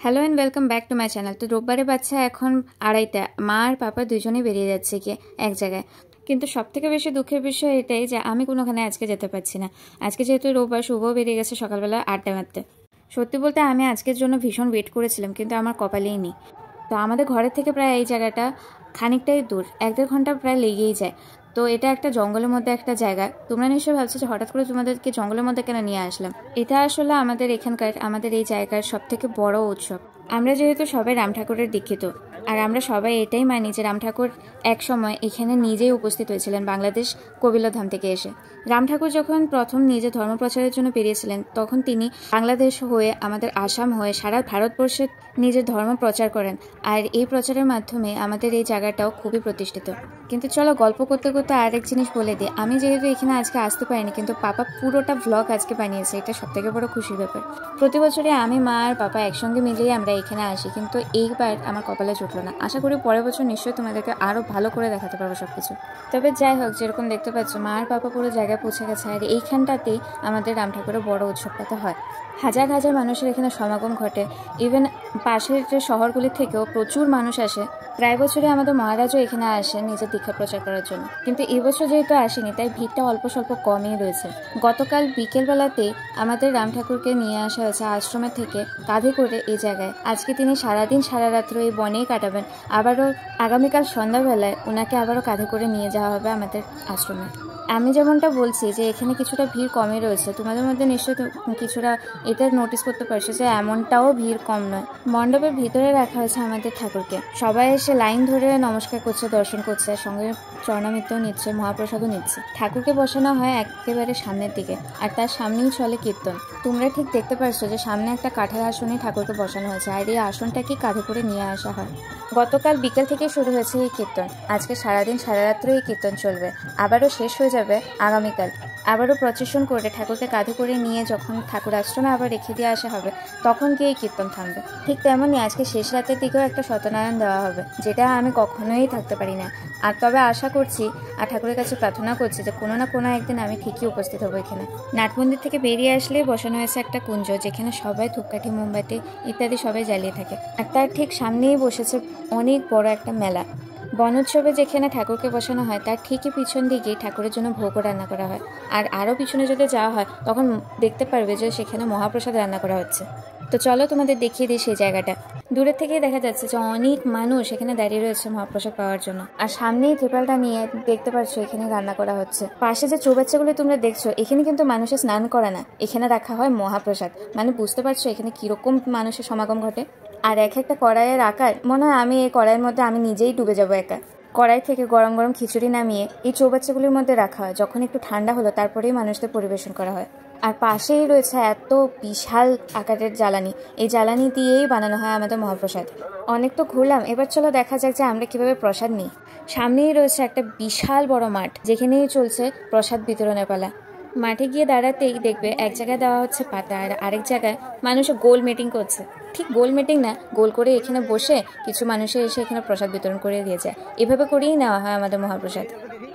Hello and welcome back to my channel. তো রোববারে বাচ্চা এখন 2:30, মা আর পাপা দুজনেই বেরিয়ে যাচ্ছে গিয়ে এক জায়গায়। কিন্তু সব থেকে বেশি দুঃখের বিষয় এটাই যে আমি কোনোখানে আজকে যেতে পারছি না। আজকে যেহেতু রোববার, শুভও বেরিয়ে গেছে সকালবেলা আড্ডা মারতে। সত্যি বলতে আমি আজকের জন্য ভীষণ ওয়েট করেছিলাম, কিন্তু আমার কপালেই নেই। তো আমাদের ঘরের থেকে প্রায় এই জায়গাটা খানিকটাই দূর, 1-1.5 ঘন্টা প্রায় লেগেই যায়। তো এটা একটা জঙ্গলের মধ্যে একটা জায়গা। তোমরা নিশ্চয়ই ভাবছো যে হঠাৎ করে তোমাদেরকে জঙ্গলের মধ্যে কেন নিয়ে আসলাম। এটা আসলে আমাদের এই জায়গার সব থেকে বড় উৎসব। আমরা যেহেতু সবাই রাম ঠাকুরের দীক্ষিত, আর আমরা সবাই এটাই মানি যে রাম ঠাকুর এক সময় এখানে নিজেই উপস্থিত হয়েছিলেন বাংলাদেশ কবিলধাম থেকে এসে। রাম ঠাকুর যখন প্রথম নিজের ধর্ম প্রচারের জন্য বেরিয়েছিলেন, তখন তিনি বাংলাদেশ হয়ে, আমাদের আসাম হয়ে সারা ভারতবর্ষে নিজের ধর্ম প্রচার করেন। আর এই প্রচারের মাধ্যমে আমাদের এই জায়গাটাও খুবই প্রতিষ্ঠিত। কিন্তু চলো গল্প করতে করতে আরেক জিনিস বলে দিই। আমি যেহেতু এখানে আজকে আসতে পারিনি, কিন্তু পাপা পুরোটা ভ্লগ আজকে বানিয়েছে। এটা সব থেকে বড় খুশির ব্যাপার। প্রতি বছরে আমি, মা আর পাপা একসঙ্গে মিলেই আমরা এখানে আসি, কিন্তু এইবার আমার কপালে জুটলো না। আশা করি পরের বছর নিশ্চয়ই তোমাদেরকে আরও ভালো করে দেখাতে পারবো সবকিছু। তবে যাই হোক, যেরকম দেখতে পাচ্ছ মা আর পাপা পুরো জায়গায় পৌঁছে গেছে। আর এইখানটাতেই আমাদের রাম ঠাকুরের বড় উৎসবটা হয়। হাজার হাজার মানুষের এখানে সমাগম ঘটে। ইভেন পাশের যে শহরগুলির থেকেও প্রচুর মানুষ আসে। প্রায় বছরই আমাদের মহারাজও এখানে আসেন নিজের দীক্ষা প্রচার করার জন্য, কিন্তু এবছর যেহেতু আসেনি তাই ভিড়টা অল্প স্বল্প কমই রয়েছে। গতকাল বিকেলবেলাতে আমাদের রাম ঠাকুরকে নিয়ে আসা হয়েছে আশ্রমের থেকে কাঁধে করে এই জায়গায়। আজকে তিনি সারাদিন সারা রাত্র এই বনেই কাটাবেন। আবারও আগামীকাল সন্ধ্যাবেলায় ওনাকে আবারও কাঁধে করে নিয়ে যাওয়া হবে আমাদের আশ্রমে। আমি যেমনটা বলছি যে এখানে কিছুটা ভিড় কমই রয়েছে, তোমাদের মধ্যে নিশ্চয়ই কিছুটা এটা নোটিস করতে পারছো যে এমনটাও ভিড় কম নয়। মণ্ডপের ভিতরে রাখা হয়েছে আমাদের ঠাকুরকে। সবাই এসে লাইন ধরে নমস্কার করছে, দর্শন করছে, সঙ্গে চরণামৃত্যও নিচ্ছে, মহাপ্রসাদও নিচ্ছে। ঠাকুরকে বসানো হয় একেবারে সামনের দিকে, আর তার সামনেই চলে কীর্তন। তোমরা ঠিক দেখতে পারছো যে সামনে একটা কাঠের আসনে ঠাকুরকে বসানো হয়েছে, আর এই আসনটাকে কাঁধে করে নিয়ে আসা হয়। গতকাল বিকেল থেকে শুরু হয়েছে এই কীর্তন। আজকে সারাদিন সারা রাত্র এই কীর্তন চলবে, আবারও শেষ হয়ে যাবে আগামীকাল। আবারও প্রচেশন করে ঠাকুরকে কাঁধে করে নিয়ে যখন ঠাকুর আশ্রমে আবার রেখে দিয়ে আসা হবে, তখন গিয়ে এই কীর্তন থামবে। ঠিক তেমনই আজকে শেষ রাতের দিকেও একটা সত্যনারায়ণ দেওয়া হবে, যেটা আমি কখনোই থাকতে পারি না। আর তবে আশা করছি আর ঠাকুরের কাছে প্রার্থনা করছি যে কোনো না কোনো একদিন আমি ঠিকই উপস্থিত হবো এখানে। নাট মন্দির থেকে বেরিয়ে আসলে বসানো হয়েছে একটা কুঞ্জ, যেখানে সবাই ধূপকাঠি, মোমবাতি ইত্যাদি সবাই জ্বালিয়ে থাকে। আর তার ঠিক সামনেই বসেছে অনেক বড় একটা মেলা। বনোৎসবে যেখানে ঠাকুরকে বসানো হয় তার ঠিকই পিছন দিকেই ঠাকুরের জন্য ভোগও রান্না করা হয়। আর আরও পিছনে যদি যাওয়া হয় তখন দেখতে পারবে যে সেখানে মহাপ্রসাদ রান্না করা হচ্ছে। তো চলো তোমাদের দেখিয়ে দিই সেই জায়গাটা। দূরের থেকেই দেখা যাচ্ছে যে অনেক মানুষ এখানে দাঁড়িয়ে রয়েছে মহাপ্রসাদ পাওয়ার জন্য। আর সামনেই ত্রিপালটা নিয়ে দেখতে পাচ্ছ এখানে রান্না করা হচ্ছে। পাশে যে চৌবাচ্চাগুলো তোমরা দেখছো, এখানে কিন্তু মানুষের স্নান করে না, এখানে রাখা হয় মহাপ্রসাদ। মানে বুঝতে পারছো এখানে কিরকম মানুষের সমাগম ঘটে। আর এক একটা কড়াইয়ের আকার, মনে হয় আমি এই কড়াইয়ের মধ্যে আমি নিজেই ডুবে যাবো একা। কড়াই থেকে গরম গরম খিচুড়ি নামিয়ে এই চৌবাচ্চাগুলির মধ্যে রাখা হয়। যখন একটু ঠান্ডা হলো তারপরেই মানুষদের পরিবেশন করা হয়। আর পাশেই রয়েছে এত বিশাল আকারের জ্বালানি। এই জ্বালানি দিয়েই বানানো হয় আমাদের মহাপ্রসাদ। অনেক তো ঘুরলাম, এবার চলো দেখা যাক যে আমরা কিভাবে প্রসাদ নিই। সামনেই রয়েছে একটা বিশাল বড় মাঠ, যেখানেই চলছে প্রসাদ বিতরণের পালা। মাঠে গিয়ে দাঁড়াতেই দেখবে এক জায়গায় দেওয়া হচ্ছে পাতা, আর আরেক জায়গায় মানুষ গোল মিটিং করছে। ঠিক গোল মিটিং না, গোল করে এখানে বসে কিছু মানুষে এসে এখানে প্রসাদ বিতরণ করে দিয়ে যায়। এভাবে করেই নেওয়া হয় আমাদের মহাপ্রসাদ।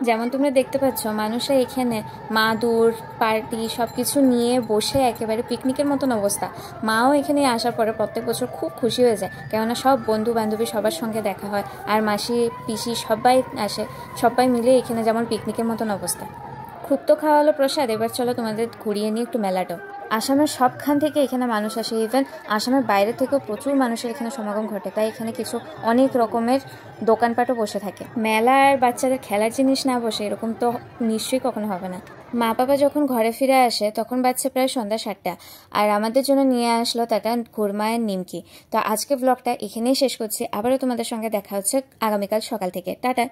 যেমন তোমরা দেখতে পাচ্ছ মানুষরা এখানে মাদুর, পার্টি সব কিছু নিয়ে বসে একেবারে পিকনিকের মতন অবস্থা। মাও এখানে আসার পরে প্রত্যেক বছর খুব খুশি হয়ে যায়, কেননা সব বন্ধু বান্ধবী সবার সঙ্গে দেখা হয়। আর মাসি, পিসি সবাই আসে, সবাই মিলে এখানে যেমন পিকনিকের মতন অবস্থা। খুব তো খাওয়া হলো প্রসাদ, এবার চলো তোমাদের ঘুরিয়ে নিয়ে একটু মেলাটাও। আসামের সবখান থেকে এখানে মানুষ আসে, ইভেন আসামের বাইরে থেকেও প্রচুর মানুষের এখানে সমাগম ঘটে। তাই এখানে কিছু অনেক রকমের দোকানপাটও বসে থাকে। মেলার বাচ্চাদের খেলার জিনিস না বসে এরকম তো নিশ্চয়ই কখনো হবে না। মা বাবা যখন ঘরে ফিরে আসে তখন বাচ্চা প্রায় সন্ধ্যা 7টা, আর আমাদের জন্য নিয়ে আসলো তাটা খুরমায়ের নিমকি। তো আজকে ব্লগটা এখানেই শেষ করছি। আবারও তোমাদের সঙ্গে দেখা হচ্ছে আগামীকাল সকাল থেকে। টাটা।